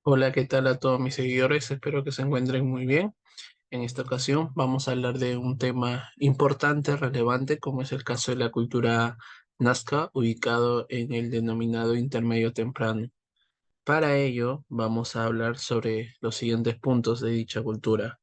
Hola, ¿qué tal a todos mis seguidores? Espero que se encuentren muy bien. En esta ocasión vamos a hablar de un tema importante, relevante, como es el caso de la cultura Nazca, ubicado en el denominado intermedio temprano. Para ello, vamos a hablar sobre los siguientes puntos de dicha cultura.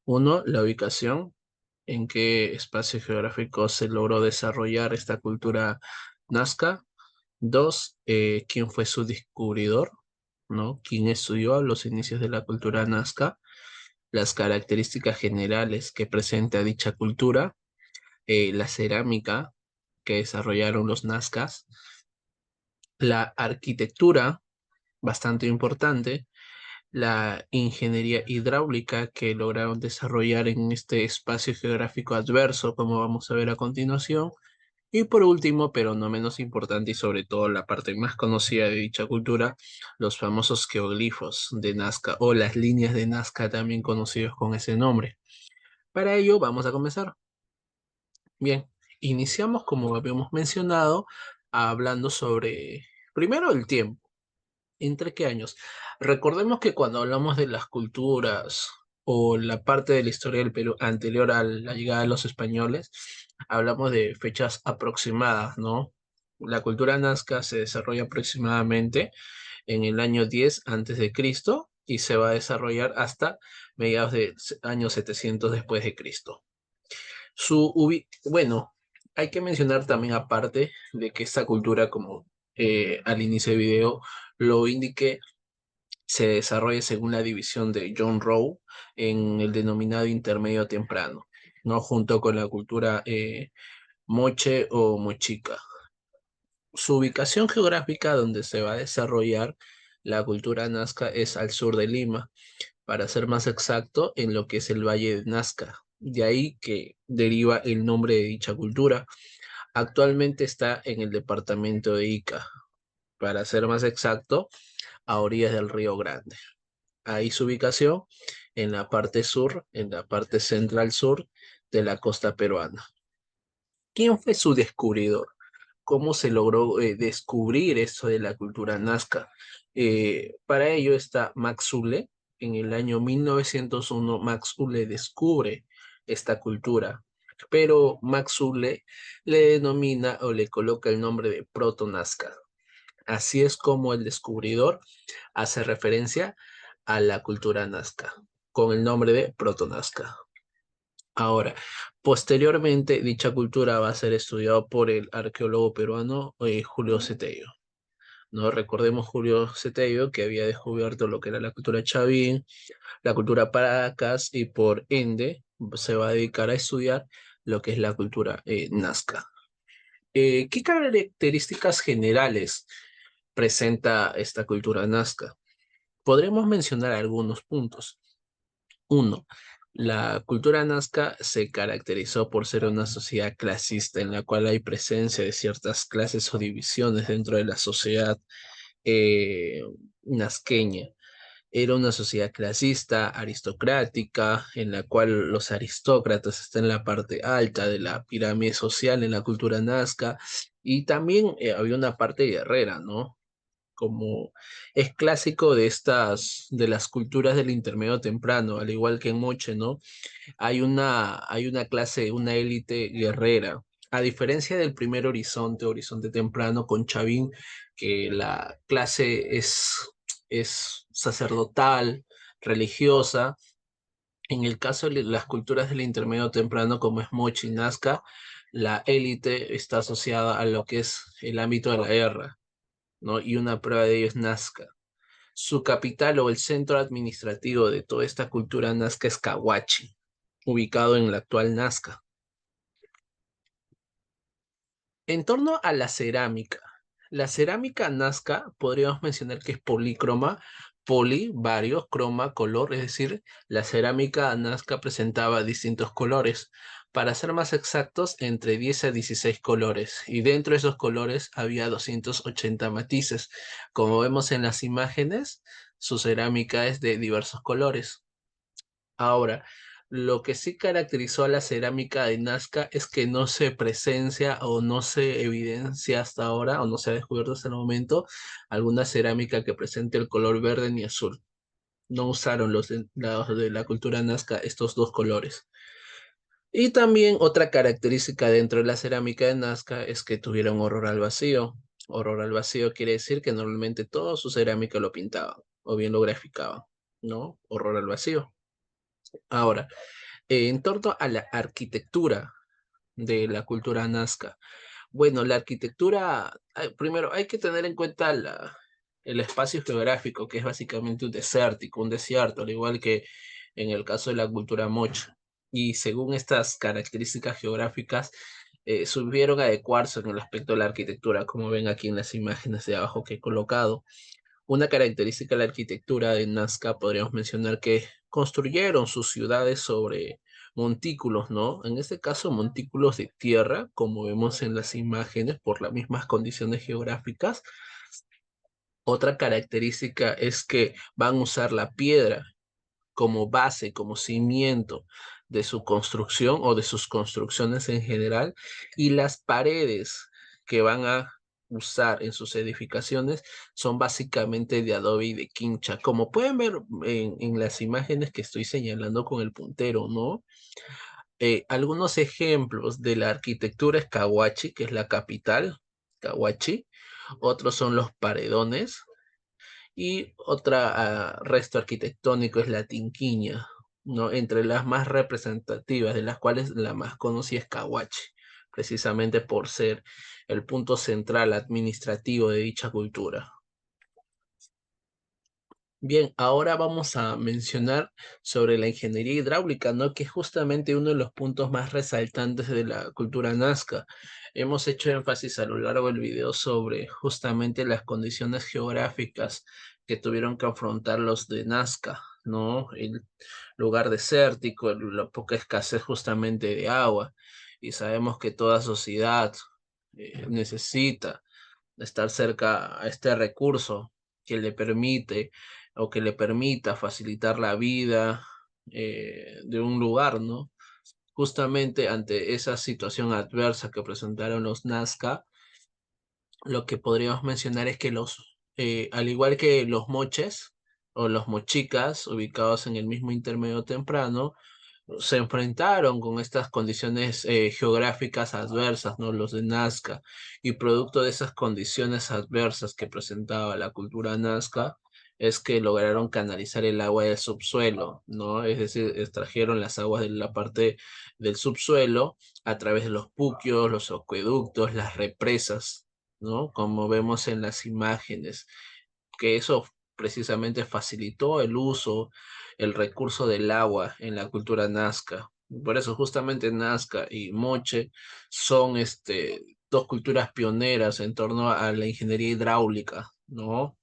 Uno, la ubicación, en qué espacio geográfico se logró desarrollar esta cultura Nazca. Dos, quién fue su descubridor, ¿no? Quién estudió los inicios de la cultura nazca, las características generales que presenta dicha cultura, la cerámica que desarrollaron los nazcas, la arquitectura, bastante importante, la ingeniería hidráulica que lograron desarrollar en este espacio geográfico adverso, como vamos a ver a continuación. Y por último, pero no menos importante y sobre todo la parte más conocida de dicha cultura, los famosos geoglifos de Nazca o las líneas de Nazca también conocidos con ese nombre. Para ello vamos a comenzar. Bien, iniciamos como habíamos mencionado hablando sobre primero el tiempo. ¿Entre qué años? Recordemos que cuando hablamos de las culturas o la parte de la historia del Perú anterior a la llegada de los españoles, hablamos de fechas aproximadas, ¿no? La cultura nazca se desarrolla aproximadamente en el año 10 antes de Cristo y se va a desarrollar hasta mediados de año 700 después de Cristo. Bueno, hay que mencionar también aparte de que esta cultura, como al inicio del video lo indiqué, se desarrolla según la división de John Rowe en el denominado intermedio temprano, ¿no? Junto con la cultura moche o mochica. Su ubicación geográfica donde se va a desarrollar la cultura nazca es al sur de Lima, para ser más exacto, en lo que es el Valle de Nazca. De ahí que deriva el nombre de dicha cultura. Actualmente está en el departamento de Ica, para ser más exacto, a orillas del Río Grande. Ahí su ubicación en la parte sur, en la parte central sur de la costa peruana. ¿Quién fue su descubridor? ¿Cómo se logró descubrir esto de la cultura nazca? Para ello está Max Ulle. En el año 1901, Max Ulle descubre esta cultura, pero Max Ulle le denomina o le coloca el nombre de proto-nazca. Así es como el descubridor hace referencia a la cultura nazca, con el nombre de proto-nazca. Ahora, posteriormente, dicha cultura va a ser estudiada por el arqueólogo peruano Julio Cetello. ¿No? Recordemos Julio Cetello que había descubierto lo que era la cultura chavín, la cultura paracas y por ende se va a dedicar a estudiar lo que es la cultura nazca. ¿Qué características generales presenta esta cultura nazca? Podremos mencionar algunos puntos. Uno, la cultura nazca se caracterizó por ser una sociedad clasista en la cual hay presencia de ciertas clases o divisiones dentro de la sociedad eh, nazqueña. Era una sociedad clasista, aristocrática, en la cual los aristócratas están en la parte alta de la pirámide social en la cultura nazca, y también había una parte guerrera, ¿no? Como es clásico de de las culturas del intermedio temprano, al igual que en Moche, ¿no? Hay una clase, una élite guerrera. A diferencia del primer horizonte, horizonte temprano con Chavín, que la clase es sacerdotal, religiosa. En el caso de las culturas del intermedio temprano, como es Moche y Nazca, la élite está asociada a lo que es el ámbito de la guerra, ¿no? Y una prueba de ello es Nazca. Su capital o el centro administrativo de toda esta cultura nazca es Cahuachi, ubicado en la actual Nazca. En torno a la cerámica nazca podríamos mencionar que es polícroma, poli, varios, croma, color, es decir, la cerámica nazca presentaba distintos colores. Para ser más exactos, entre 10 a 16 colores, y dentro de esos colores había 280 matices. Como vemos en las imágenes, su cerámica es de diversos colores. Ahora, Lo que sí caracterizó a la cerámica de Nazca es que no se presencia o no se evidencia hasta ahora, o no se ha descubierto hasta el momento, alguna cerámica que presente el color verde ni azul. No usaron los de la cultura Nazca estos dos colores. Y también otra característica dentro de la cerámica de Nazca es que tuviera un horror al vacío. Horror al vacío quiere decir que normalmente todo su cerámica lo pintaban o bien lo graficaban, ¿no? Horror al vacío. Ahora, en torno a la arquitectura de la cultura nazca. Bueno, la arquitectura, primero hay que tener en cuenta el espacio geográfico, que es básicamente un desértico, un desierto, al igual que en el caso de la cultura mocha. Y según estas características geográficas, supieron adecuarse en el aspecto de la arquitectura, como ven aquí en las imágenes de abajo que he colocado. Una característica de la arquitectura de Nazca podríamos mencionar que construyeron sus ciudades sobre montículos, ¿no? En este caso, montículos de tierra, como vemos en las imágenes, por las mismas condiciones geográficas. Otra característica es que van a usar la piedra como base, como cimiento de su construcción o de sus construcciones en general, y las paredes que van a usar en sus edificaciones son básicamente de adobe y de quincha, como pueden ver en las imágenes que estoy señalando con el puntero, ¿no? Algunos ejemplos de la arquitectura es Cahuachi, que es la capital, Cahuachi. Otros son los paredones, y otra resto arquitectónico es la Tinquiña, ¿no? Entre las más representativas, de las cuales la más conocida es Cahuachi, precisamente por ser el punto central administrativo de dicha cultura. Bien, ahora vamos a mencionar sobre la ingeniería hidráulica, ¿no? Que es justamente uno de los puntos más resaltantes de la cultura nazca. Hemos hecho énfasis a lo largo del video sobre justamente las condiciones geográficas que tuvieron que afrontar los de Nazca, ¿no? El lugar desértico, la poca escasez justamente de agua. Y sabemos que toda sociedad necesita estar cerca a este recurso que le permite o que le permita facilitar la vida de un lugar, ¿no? Justamente ante esa situación adversa que presentaron los Nazca, lo que podríamos mencionar es que al igual que los moches o los mochicas, ubicados en el mismo intermedio temprano, se enfrentaron con estas condiciones geográficas adversas, ¿no? Los de Nazca, y producto de esas condiciones adversas que presentaba la cultura Nazca, es que lograron canalizar el agua del subsuelo, ¿no? Es decir, extrajeron las aguas de la parte del subsuelo a través de los puquios, los acueductos, las represas, ¿no? Como vemos en las imágenes, que eso precisamente facilitó el uso, el recurso del agua en la cultura nazca. Por eso justamente Nazca y Moche son dos culturas pioneras en torno a la ingeniería hidráulica, ¿no?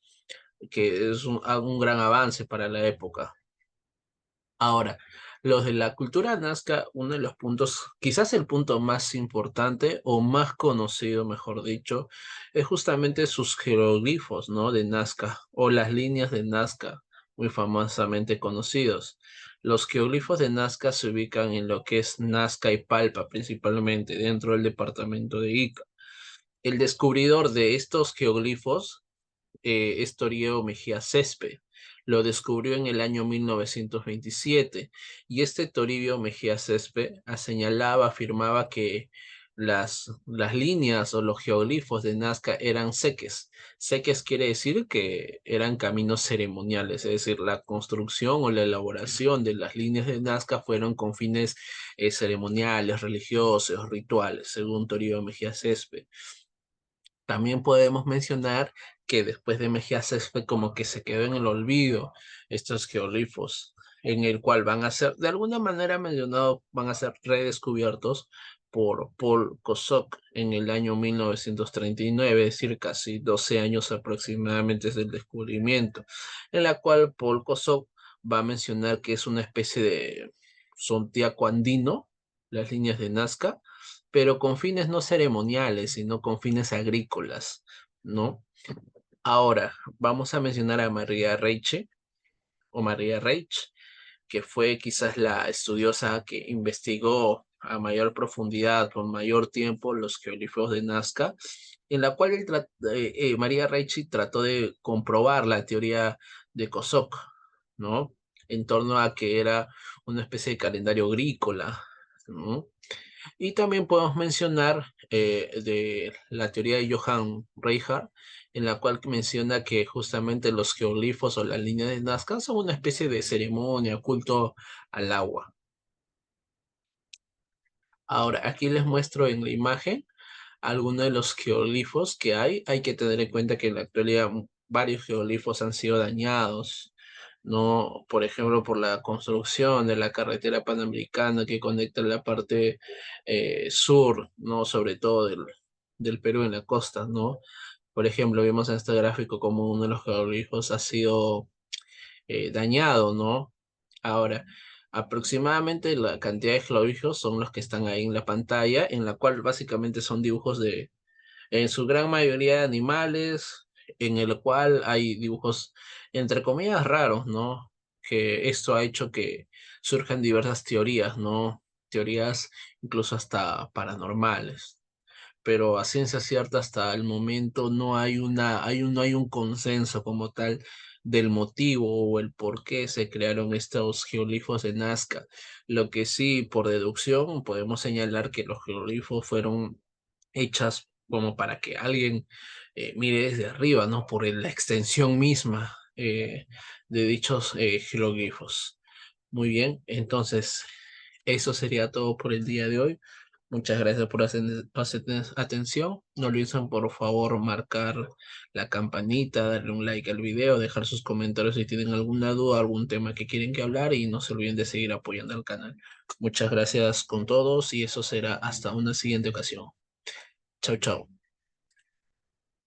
Que es un gran avance para la época. Ahora, los de la cultura nazca, uno de los puntos, quizás el punto más importante o más conocido, mejor dicho, es justamente sus jeroglifos, ¿no? De Nazca o las líneas de Nazca, muy famosamente conocidos. Los geoglifos de Nazca se ubican en lo que es Nazca y Palpa, principalmente dentro del departamento de Ica. El descubridor de estos geoglifos es Toribio Mejía Cespe. Lo descubrió en el año 1927 y este Toribio Mejía Cespe señalaba, afirmaba que las líneas o los geoglifos de Nazca eran seques. Seques quiere decir que eran caminos ceremoniales, es decir, la construcción o la elaboración de las líneas de Nazca fueron con fines ceremoniales, religiosos, rituales, según Toribio Mejía Cespe. También podemos mencionar que después de Mejía Césped como que se quedó en el olvido estos geoglifos, en el cual van a ser, de alguna manera mencionado, van a ser redescubiertos por Paul Kosok en el año 1939, es decir, casi 12 años aproximadamente desde el descubrimiento, en la cual Paul Kosok va a mencionar que es una especie de Sontiaco andino, las líneas de Nazca, pero con fines no ceremoniales, sino con fines agrícolas, ¿no? Ahora, vamos a mencionar a María Reiche o María Reich. que fue quizás la estudiosa que investigó a mayor profundidad, con mayor tiempo, los geoglifos de Nazca, en la cual María Ricci trató de comprobar la teoría de Cossack, ¿no? En torno a que era una especie de calendario agrícola, ¿no? Y también podemos mencionar de la teoría de Johann Reinhardt, en la cual menciona que justamente los geoglifos o la línea de Nazca son una especie de ceremonia, culto al agua. Ahora, aquí les muestro en la imagen algunos de los geoglifos que hay. Hay que tener en cuenta que en la actualidad varios geoglifos han sido dañados, ¿no? Por ejemplo, por la construcción de la carretera panamericana que conecta la parte sur, ¿no? Sobre todo del Perú en la costa, ¿no? Por ejemplo, vemos en este gráfico como uno de los geoglifos ha sido dañado, ¿no? Ahora, aproximadamente la cantidad de geoglifos son los que están ahí en la pantalla, en la cual básicamente son dibujos de, en su gran mayoría, de animales, en el cual hay dibujos, entre comillas, raros, ¿no? Que esto ha hecho que surjan diversas teorías, ¿no? Teorías incluso hasta paranormales, pero a ciencia cierta hasta el momento no hay un consenso como tal del motivo o el por qué se crearon estos geoglifos de Nazca. Lo que sí, por deducción, podemos señalar que los geoglifos fueron hechas como para que alguien mire desde arriba, ¿no? Por la extensión misma de dichos jeroglifos. Muy bien, entonces eso sería todo por el día de hoy. Muchas gracias por hacer atención. No olviden por favor marcar la campanita, darle un like al video, dejar sus comentarios si tienen alguna duda, algún tema que quieren que hablar y no se olviden de seguir apoyando al canal. Muchas gracias con todos y eso será hasta una siguiente ocasión. Chao, chao.